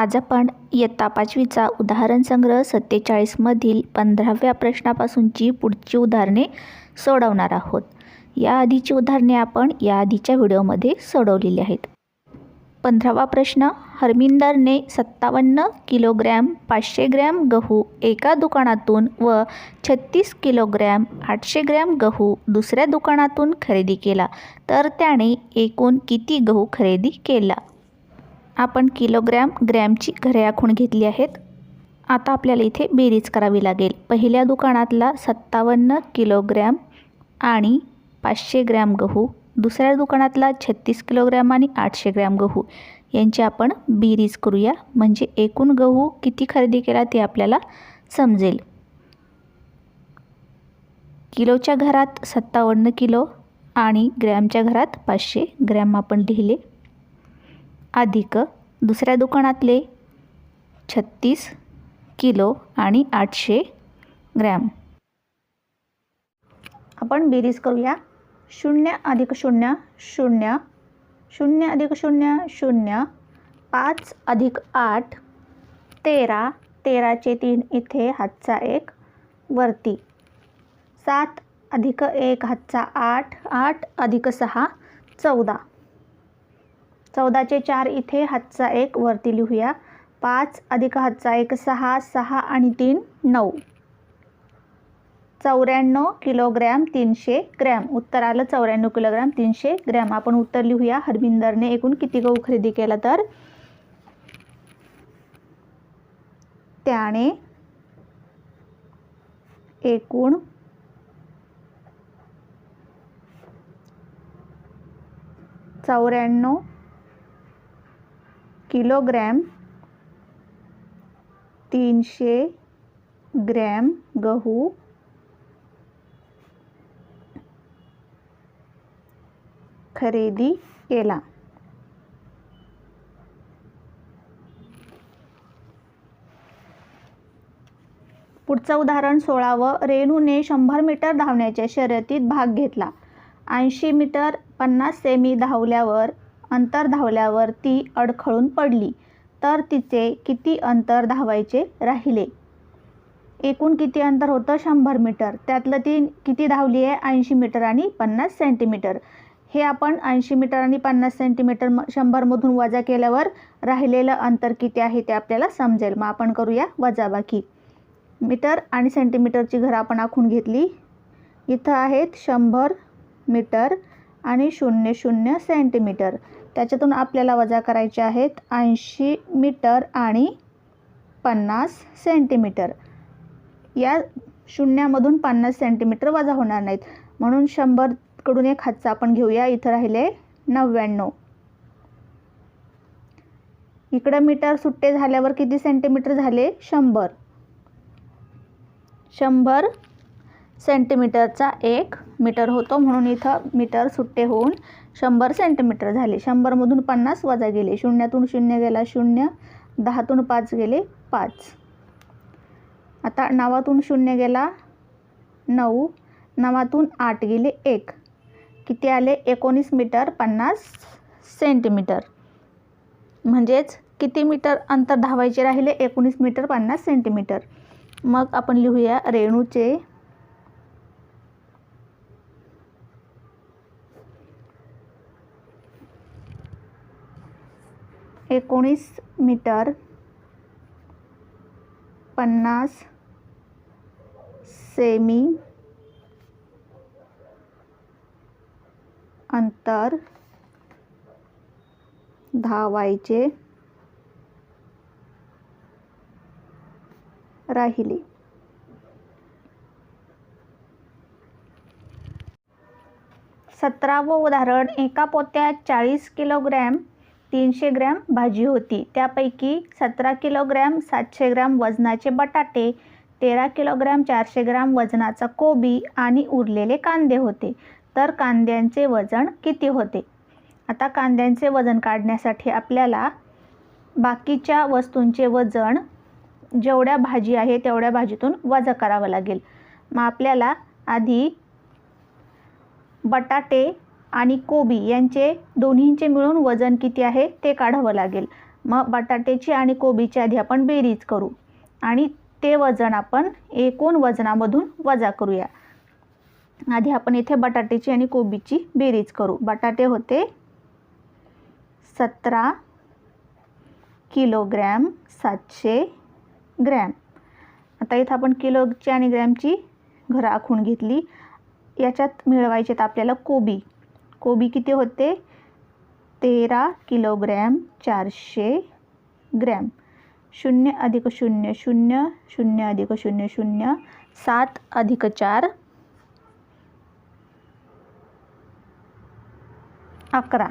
आज आपण इयत्ता 5वीचा उदाहरण संग्रह 47 मधील 15व्या प्रश्नापासूनची पुढची उदाहरणे सोडवणार आहोत। या आधीची उदाहरणे आपण या आधीच्या व्हिडिओमध्ये सोडवलेली आहेत। 15वा प्रश्न, हरमिंदरने 57 किलोग्रॅम 500 ग्रॅम गहू एका दुकानातून व 36 किलोग्रॅम 800 ग्रॅम गहू दुसऱ्या दुकानातून खरेदी केला, तर त्याने एकूण किती गहू खरेदी केला? आपण किलोग्रॅम ग्रॅमची घरे आखून घेतली आहेत। आता आपल्याला इथे बेरीज करावी लागेल। पहिल्या दुकानातला 57 किलोग्रॅम आणि 500 ग्रॅम गहू, दुसऱ्या दुकानातला 36 किलोग्रॅम आणि 800 ग्रॅम गहू यांची आपण बेरीज करूया, म्हणजे एकूण गहू किती खरेदी केला ते आपल्याला समजेल। किलोच्या घरात 57 किलो आणि ग्रॅमच्या घरात 500 ग्रॅम आपण लिहिले, अधिक दुसऱ्या दुकानातले 36 किलो आणि 800 ग्रॅम। आपण बेरीज करूया। 0 अधिक 0 0, 0 अधिक 0 0, 5 अधिक 8 13, 13चे 3 इथे हातचा 1 वरती, 7 अधिक 1 हातचा 8, 8 अधिक 6 14, 14चे 4 इथे हातचा 1 वरती लिहूया, 5 अधिक हातचा 1 6, 6 आणि 3 9, 94 किलोग्रॅम 300 ग्रॅम। उत्तर आलं 94 किलोग्रॅम 300 ग्रॅम। आपण उत्तर लिहूया। हरमिंदरने एकूण किती गहू खरेदी केला? तर त्याने एकूण 94 किलोग्रॅम 300 ग्रॅम गहू खरेदी केला। पुढचं उदाहरण 16व, रेणूने 100 मीटर धावण्याच्या शर्यतीत भाग घेतला। 80 मीटर 50 सेमी अंतर धावल्यावर ती अडखळून पडली, तर तिचे किती अंतर धावायचे राहिले? एकूण किती अंतर होतं? 100 मीटर। त्यातलं ती किती धावली आहे? 80 मीटर आणि 50 सेंटीमीटर। हे आपण 80 मीटर आणि 50 सेंटीमीटर 100 मधून वजा केल्यावर राहिलेलं अंतर किती आहे ते आपल्याला समजेल। मग आपण करूया वजाबाकी। मीटर आणि सेंटीमीटरची घरं आपण आखून घेतली। इथं आहेत 100 मीटर आणि 00 सेंटीमीटर। त्याच्यातून आपल्याला वजा करायचे आहेत 80 मीटर आणि 50 सेंटीमीटर। या शून्यामधून 50 सेंटीमीटर वजा होणार नाहीत, म्हणून 100 कडून एक हातचा आपण घेऊया। इथं राहिले 99। इकडं मीटर सुट्टे झाल्यावर किती सेंटीमीटर झाले? 100। 100 सेंटीमीटरचा 1 मीटर होतो, म्हणून इथं मीटर सुट्टे होऊन 100 सेंटीमीटर झाले। 100 मधून 50 वजा गेले, शून्यातून 0 गेला 0, 10तून 5 गेले 5। आता 9तून 0 गेला 9, 9तून 8 गेले 1, किती आले? 19 मीटर 50 सेंटीमीटर। म्हणजेच किती मीटर अंतर धावायचे राहिले? 19 मीटर 50 सेंटीमीटर। मग आपण लिहूया रेणूचे $19 मीटर 50 सेमी अंतर धावायचे राहिले। सतरावं उदाहरण, एका पोत्यात 40 किलोग्रॅम 300 ग्रॅम भाजी होती। त्यापैकी 17 किलोग्रॅम 700 ग्रॅम वजनाचे बटाटे, 13 किलोग्रॅम 400 ग्रॅम वजनाचा कोबी आणि उरलेले कांदे होते, तर कांद्यांचे वजन किती होते? आता कांद्यांचे वजन काढण्यासाठी आपल्याला बाकीच्या वस्तूंचे वजन जेवढ्या भाजी आहे तेवढ्या भाजीतून वजा करावं लागेल। मग आपल्याला आधी बटाटे आणि कोबी यांचे दोन्हींचे मिळून वजन किती आहे ते काढावं लागेल। मग बटाट्याची आणि कोबीची आधी आपण बेरीज करू आणि ते वजन आपण एकूण वजनामधून वजा करूया. आधी आपण इथे बटाट्याची आणि कोबीची बेरीज करू. बटाटे होते 17 किलोग्रॅम 700 ग्रॅम. आता इथं आपण किलोची आणि ग्रॅमची घरं आखून घेतली. याच्यात मिळवायचे आहेत आपल्याला कोबी किती होते 13 किलोग्रॅम 400 ग्रॅम. 0 अधिक 0 0 0 अधिक 0 0 7 अधिक 4 11.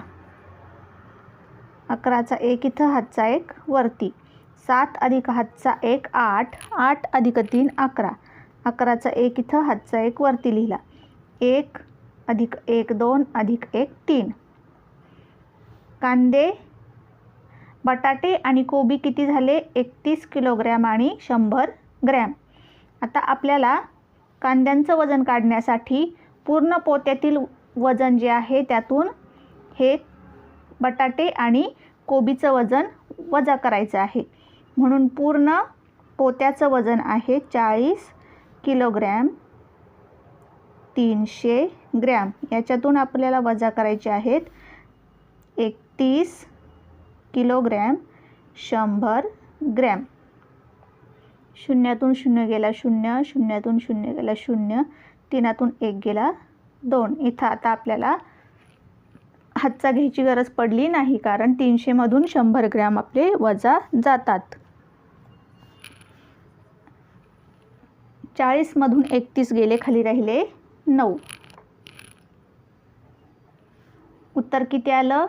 11चा 1 इथं हातचा 1 वरती. 7 अधिक हातचा 1 8 8 अधिक 3 11. 11चा 1 इथं हातचा 1 वरती लिहिला. 1 अधिक 1 2 अधिक 1 3. कांदे बटाटे आणि कोबी किती झाले 31 किलोग्रॅम आणि 100 ग्रॅम. आता आपल्याला कांद्यांचं वजन काढण्यासाठी पूर्ण पोत्यातील वजन जे आहे त्यातून हे बटाटे आणि कोबीचं वजन वजा करायचं आहे. म्हणून पूर्ण पोत्याचं वजन आहे 40 किलोग्रॅम 300 ग्रॅम. याच्यातून आपल्याला वजा करायचे आहेत 31 किलोग्रॅम 100 ग्रॅम. शून्यातून 0 गेला 0, शून्यातून 0 गेला 0, 3तून 1 गेला 2. इथं आता आपल्याला हातचा घ्यायची गरज पडली नाही कारण 300मधून 100 ग्रॅम आपले वजा जातात. 40मधून 31 गेले, खाली राहिले 9. उत्तर किती आलं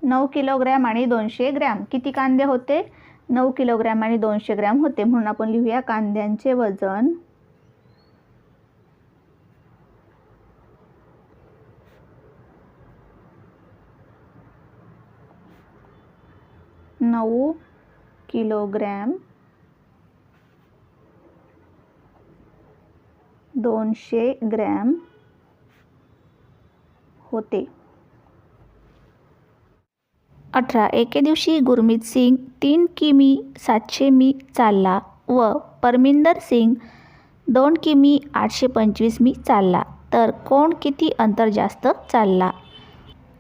9 किलोग्रॅम आणि 200 ग्रॅम. किती कांदे होते 9 किलोग्रॅम आणि 200 ग्रॅम होते. म्हणून आपण लिहूया कांद्यांचे वजन 9 किलोग्रॅम 200 ग्रॅम होते. 18. एके दिवशी गुरमीत सिंग 3 किमी 700 मी चालला व परमिंदर सिंग 2 किमी 825 मी चालला, तर कोण किती अंतर जास्त चालला.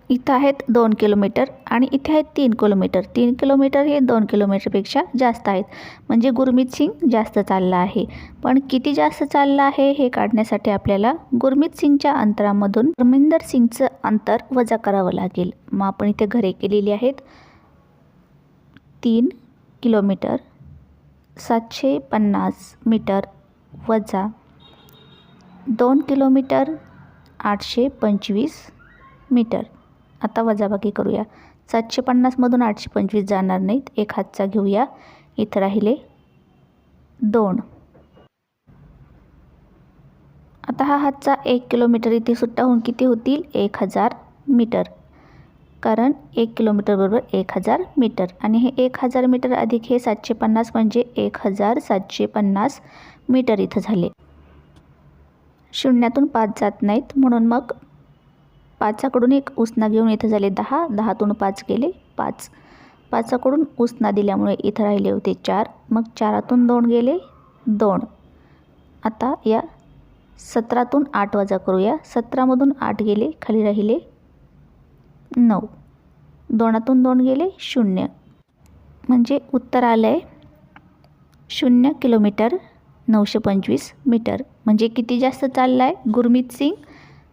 इथं आहेत 2 किलोमीटर आणि इथे आहेत 3 किलोमीटर. 3 किलोमीटर हे 2 किलोमीटरपेक्षा जास्त आहेत, म्हणजे गुरमीत सिंग जास्त चालला आहे. पण किती जास्त चालला आहे हे काढण्यासाठी आपल्याला गुरमीत सिंगच्या अंतरामधून परमिंदर सिंगचं अंतर वजा करावं लागेल. मग आपण इथे घरे केलेली आहेत. 3 किलोमीटर 750 मीटर वजा 2 किलोमीटर 825 मीटर. आता वजाबाकी करूया. 750मधून 825 जाणार नाहीत, एक हातचा घेऊया. इथं राहिले 2. आता हा हातचा 1 किलोमीटर इथे सुट्टा होऊन किती होतील 1000 मीटर, कारण 1 किलोमीटर बरोबर 1000 मीटर. आणि हे 1000 मीटर अधिक हे 750 म्हणजे 1750 मीटर इथं झाले. शून्यातून 5 जात नाहीत, म्हणून मग 5कडून एक उसना घेऊन इथं झाले 10, 10तून 5 गेले 5. 5कडून उसना दिल्यामुळे इथं राहिले होते 4, मग 4तून 2 गेले 2. आता या 17तून 8 वजा करूया. 17मधून 8 गेले, खाली राहिले 9. 2तून 2 गेले 0, म्हणजे उत्तर आलं आहे 0 किलोमीटर 925 मीटर. म्हणजे किती जास्त चालला आहे गुरमीत सिंग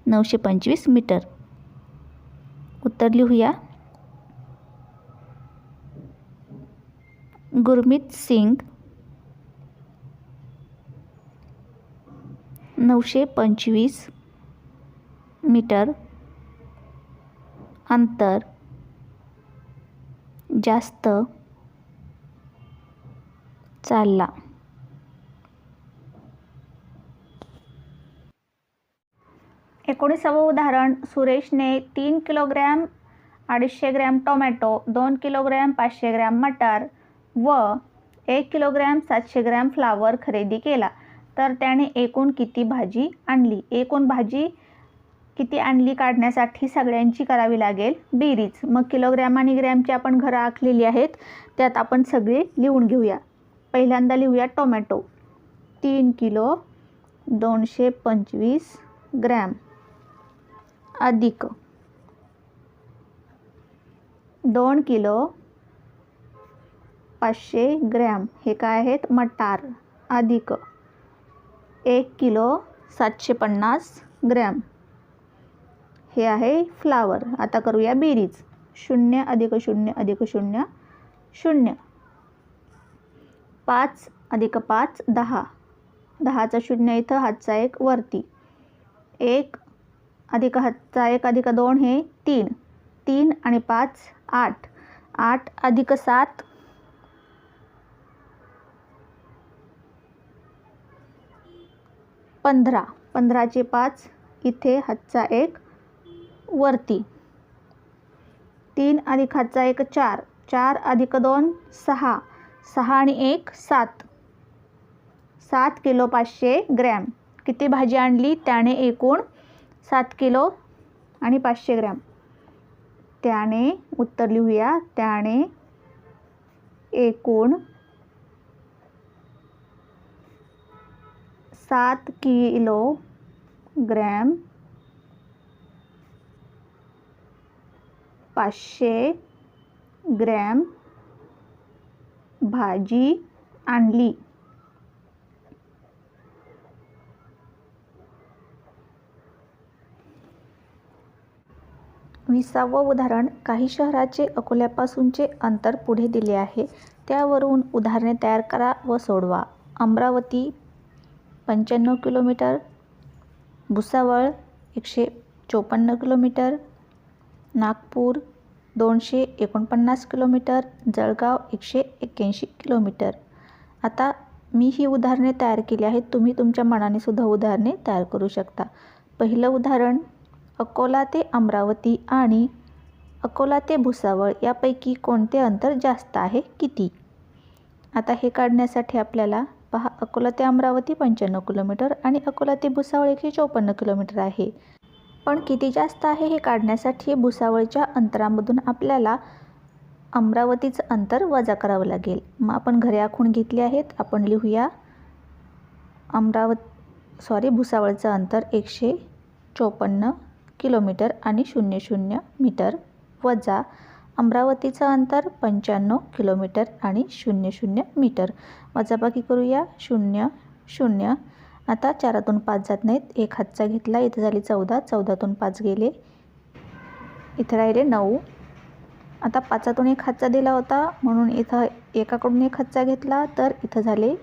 925 मीटर. उत्तर लिहूया. गुरमीत सिंग 925 मीटर अंतर जास्त चालला. एकोणीसावं उदाहरण. सुरेशने 3 kilogram 250 gram tomato, 2 kilogram 500 gram मटार व 1 किलोग्रॅम 700 ग्रॅम फ्लावर खरेदी केला, तर त्याने एकूण किती भाजी आणली. एकूण भाजी किती आणली काढण्यासाठी सगळ्यांची करावी लागेल बेरीज. मग किलोग्रॅम आणि ग्रॅमची आपण घरं आखलेली आहेत, त्यात आपण सगळे लिहून घेऊया. पहिल्यांदा लिहूया टोमॅटो. 3 किलो 225 ग्रॅम अधिक 2 किलो 500 ग्रॅम हे काय आहेत मटार अधिक 1 किलो 750 ग्रॅम हे आहे फ्लावर. आता करूया बेरीज. 0 अधिक 0 अधिक 0 0. 5 अधिक 5 10. 10चा 0 इथं, हातचा 1 वरती. 1 अधिक हातचा 1 अधिक 2 हे 3. 3 आणि 5 8. 8 अधिक 7 15. 15चे 5 इथे, हातचा 1 वरती. 3 अधिक हातचा 1 4. 4 अधिक 2 6. 6 आणि 1 7. 7 किलो 500 ग्रॅम. किती भाजी आणली त्याने एकूण 7 किलो आणि 500 ग्रॅम. त्याने उत्तर लिहूया. त्याने एकूण 7 किलो ग्रॅम 500 ग्रॅम भाजी आणली. विसावं उदाहरण. काही शहराचे अकोल्यापासूनचे अंतर पुढे दिले आहे. त्यावरून उदाहरणे तयार करा व सोडवा. Amravati 95 kilometre, Bhusawal 154 kilometre, Nagpur 249 kilometre, Jalgaon 181 kilometre. आता मी ही उदाहरणे तयार केली आहेत. तुम्ही तुमच्या मनाने सुद्धा उदाहरणे तयार करू शकता. पहिलं उदाहरण. अकोला ते अमरावती आणि अकोला ते भुसावळ यापैकी कोणते अंतर जास्त आहे, किती? आता हे काढण्यासाठी आपल्याला पहा, अकोला ते अमरावती 95 किलोमीटर आणि अकोला ते भुसावळ 154 किलोमीटर आहे. पण किती जास्त आहे हे काढण्यासाठी भुसावळच्या अंतरामधून आपल्याला अमरावतीचं अंतर वजा करावं लागेल. मग आपण घरे आखून घेतली आहेत. आपण लिहूया भुसावळचं अंतर 154 किलोमीटर आणि 00 मीटर वजा अमरावतीचं अंतर 95 किलोमीटर आणि 00 मीटर. वजाबाकी करूया. 0 0. आता 4तून 5 जात नाहीत. 1 हातचा घेतला, इथं झाली 14. 14तून 5 गेले, इथं राहिले 9. आता 5तून 1 हातचा दिला होता म्हणून इथं एकाकडून 1 हातचा घेतला, तर इथं झाले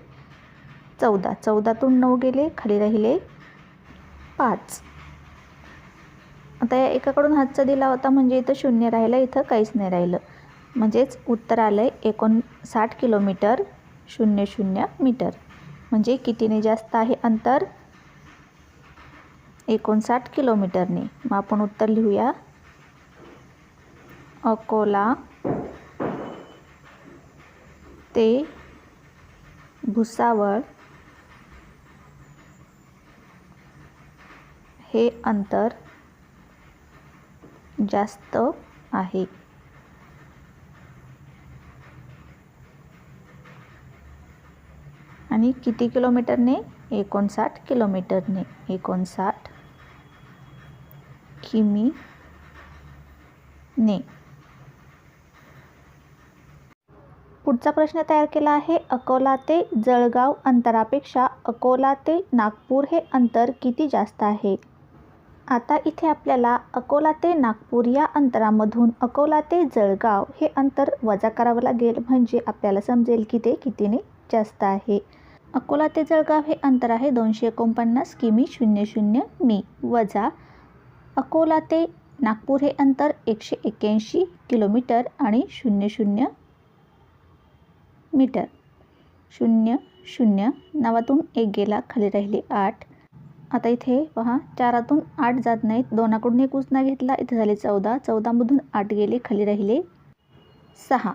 14. 14तून 9 गेले, खाली राहिले 5. आता या एकाकडून हातचा दिला होता म्हणजे इथं 0 राहिलं, इथं काहीच नाही राहिलं. म्हणजेच उत्तर आलं आहे 59 किलोमीटर 00 मीटर. म्हणजे कितीने जास्त आहे अंतर? 59 किलोमीटरने. मग आपण उत्तर लिहूया. अकोला ते भुसावळ हे अंतर जास्त आहे. आणि किती किलोमीटरने? 59 किलोमीटरने. 59 किमीने. पुढचा प्रश्न तयार केला आहे. अकोला ते जळगाव अंतरापेक्षा अकोला ते नागपूर हे अंतर किती जास्त आहे? आता इथे आपल्याला अकोला ते नागपूर या अंतरामधून अकोला ते जळगाव हे अंतर वजा करावं लागेल, म्हणजे आपल्याला समजेल की ते कितीने जास्त आहे. अकोला ते जळगाव हे अंतर आहे 249 किमी 00 मी वजा अकोला ते नागपूर हे अंतर 181 किलोमीटर आणि 00 मीटर. 00 नावातून 1 गेला, खाली राहिले 8. आता इथे पहा, 4तून 8 जात नाहीत. 2कडून 1 उसना घेतला, इथे झाले 14. 14मधून 8 गेले, खाली राहिले 6.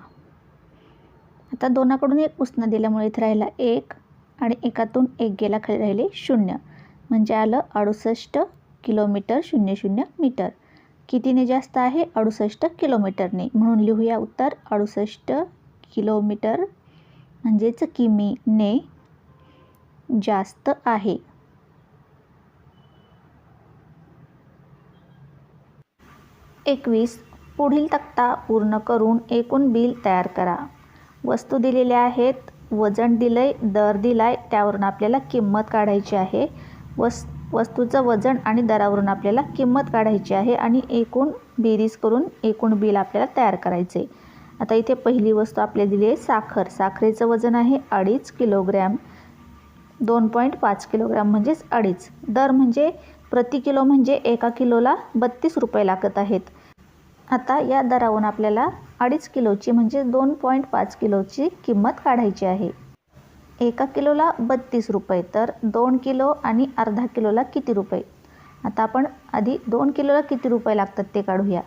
आता 2कडून 1 उसना दिल्यामुळे इथे राहिला 1 आणि 1तून 1 गेला, खाली राहिले 0. म्हणजे आलं 68 किलोमीटर 00 मीटर. कितीने जास्त आहे? 68 किलोमीटरने. म्हणून लिहूया उत्तर 68 किलोमीटर म्हणजेच किमीने जास्त आहे. 21. पुढील तक्ता पूर्ण करून एकूण बिल तयार करा. वस्तू दिलेल्या आहेत, वजन दिलंय, दर दिलाय, त्यावरून आपल्याला किंमत काढायची आहे. वस्तूचं वजन आणि दरावरून आपल्याला किंमत काढायची आहे आणि एकूण बेरीज करून एकूण बिल आपल्याला तयार करायचे. आता इथे पहिली वस्तू आपल्याला दिली आहे साखर. साखरेचं वजन आहे 2.5 किलोग्रॅम. 2.5 किलोग्रॅम म्हणजेच 2.5. दर म्हणजे प्रति किलो म्हणजे 1 किलोला 32 रुपये लागत आहेत. आता या दरावरून आपल्याला 2.5 किलोची म्हणजे 2.5 किलोची किंमत काढायची आहे. 1 किलोला 32 रुपये, तर 2 किलो आणि अर्धा किलोला किती रुपये? आता आपण आधी 2 किलोला किती रुपये लागतात ते काढूया.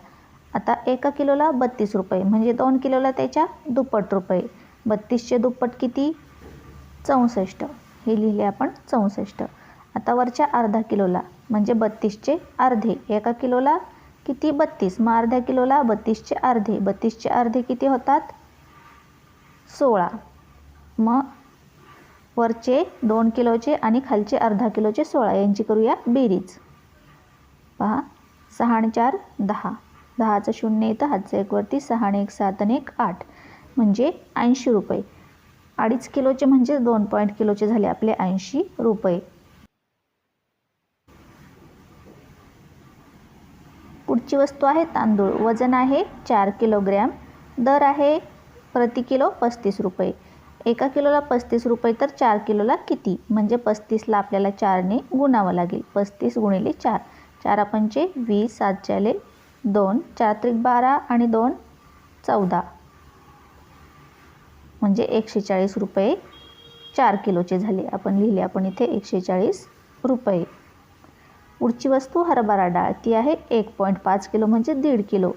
आता 1 किलोला 32 रुपये म्हणजे 2 किलोला त्याच्या दुप्पट रुपये. 32चे दुप्पट किती? 64. हे लिहिले आपण 64. आता वरच्या अर्धा किलोला म्हणजे 32चे अर्धे. 1 किलोला किती? 32. मग अर्ध्या किलोला 32चे अर्धे. 32चे अर्धे किती होतात? 16. मग वरचे 2 किलोचे आणि खालचे अर्धा किलोचे 16 यांची करूया बेरीज. पहा 6 आणि 4 10. 10चं 0 येतं, हातचं 1 वरती, 6 आणि 1 7 आणि 1 8 म्हणजे 80 रुपये. 2.5 किलोचे म्हणजे 2 किलोचे झाले आपले 80 रुपये. पुढची वस्तू आहे तांदूळ. वजन आहे 4 किलोग्रॅम. दर आहे प्रति किलो 35 रुपये. 1 किलोला 35 रुपये, तर 4 किलोला किती? म्हणजे 35ला आपल्याला 4ने गुणावं लागेल. 35 गुणिले 4. 4 पंचे 20, 7 आले 2, 4 त्रिक 12 आणि 2 14 म्हणजे 140 रुपये 4 किलोचे झाले. आपण लिहिले आपण इथे 140 रुपये. पुढची वस्तू हरभरा डाळ. ती आहे 1.5 किलो म्हणजे 1.5 किलो.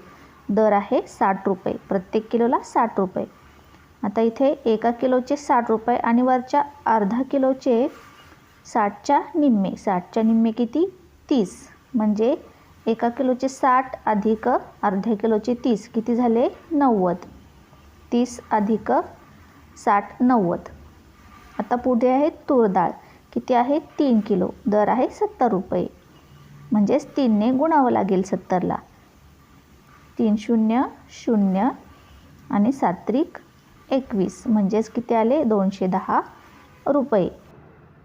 दर आहे 60 रुपये. प्रत्येक किलोला 60 रुपये. आता इथे 1 किलोचे 60 रुपये आणि वरच्या अर्धा किलोचे 60च्या निम्मे. 60च्या निम्मे किती? 30. म्हणजे 1 किलोचे 60 अधिक अर्ध्या किलोचे 30 किती झाले? 90. 30 अधिक 60 90. आता पुढे आहे तूर डाळ. किती आहे? 3 किलो. दर आहे 70 रुपये. म्हणजेच 3ने गुणावं लागेल 70ला. 3 0 0 आणि 7 त्रिक 21 म्हणजेच किती आले? 210 रुपये.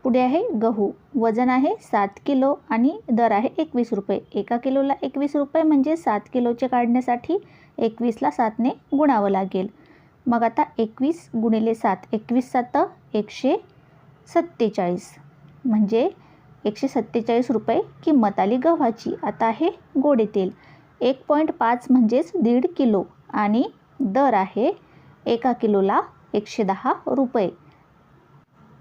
पुढे आहे गहू. वजन आहे 7 किलो आणि दर आहे 21 रुपये. 1 किलोला 21 रुपये म्हणजे 7 किलोचे काढण्यासाठी 21ला 7ने गुणावं लागेल. मग आता 21 गुणिले 7. 21 7 147 म्हणजे 147 रुपये किंमत आली गव्हाची. आता आहे गोडे तेल. 1.5 म्हणजेच 1.5 किलो आणि दर आहे 1 किलोला 110 रुपये.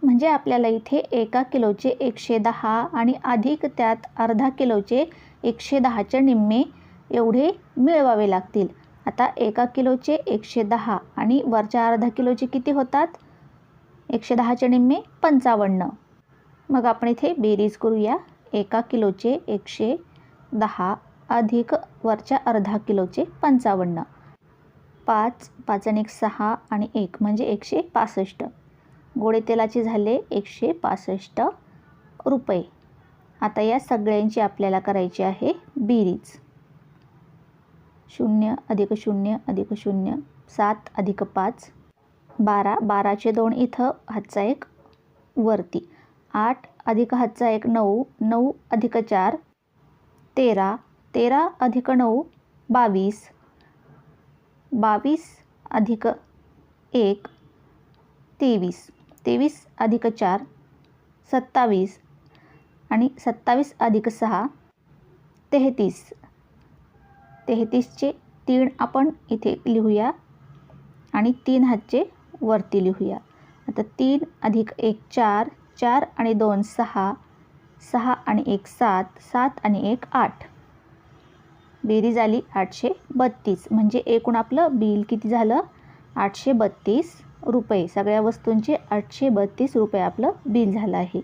म्हणजे आपल्याला इथे 1 किलोचे 110 आणि अधिक त्यात अर्धा किलोचे 110च्या निम्मे एवढे मिळवावे लागतील. आता 1 किलोचे 110 आणि वरच्या अर्धा किलोचे किती होतात? 110च्या निम्मे 55. मग आपण इथे बेरीज करूया. 1 किलोचे 110 अधिक वरच्या अर्धा किलोचे 55. 5 5 आणि 1 6 आणि 1 म्हणजे 165. गोडे तेलाचे झाले 165 रुपये. आता या सगळ्यांची आपल्याला करायची आहे बेरीज. 0 अधिक 0 अधिक 0 7 अधिक 5 12. 12चे 2 इथं, हातचा 1 वरती. 8 अधिक हातचा 1 9. 9 अधिक 4 13. 13 अधिक 9 22. 22 अधिक 1 23. 23 अधिक 4 27 आणि 27 अधिक 6 33. 33चे 3 आपण इथे लिहूया आणि 3 हातचे वरती लिहूया. आता 3 अधिक 1 4. 4 आणि 2 6. 6 आणि 1 7. 7 आणि 1 8. बेरीज आली 832. म्हणजे एकूण आपलं बिल किती झालं? 832 रुपये. सगळ्या वस्तूंचे 832 रुपये आपलं बिल झालं आहे.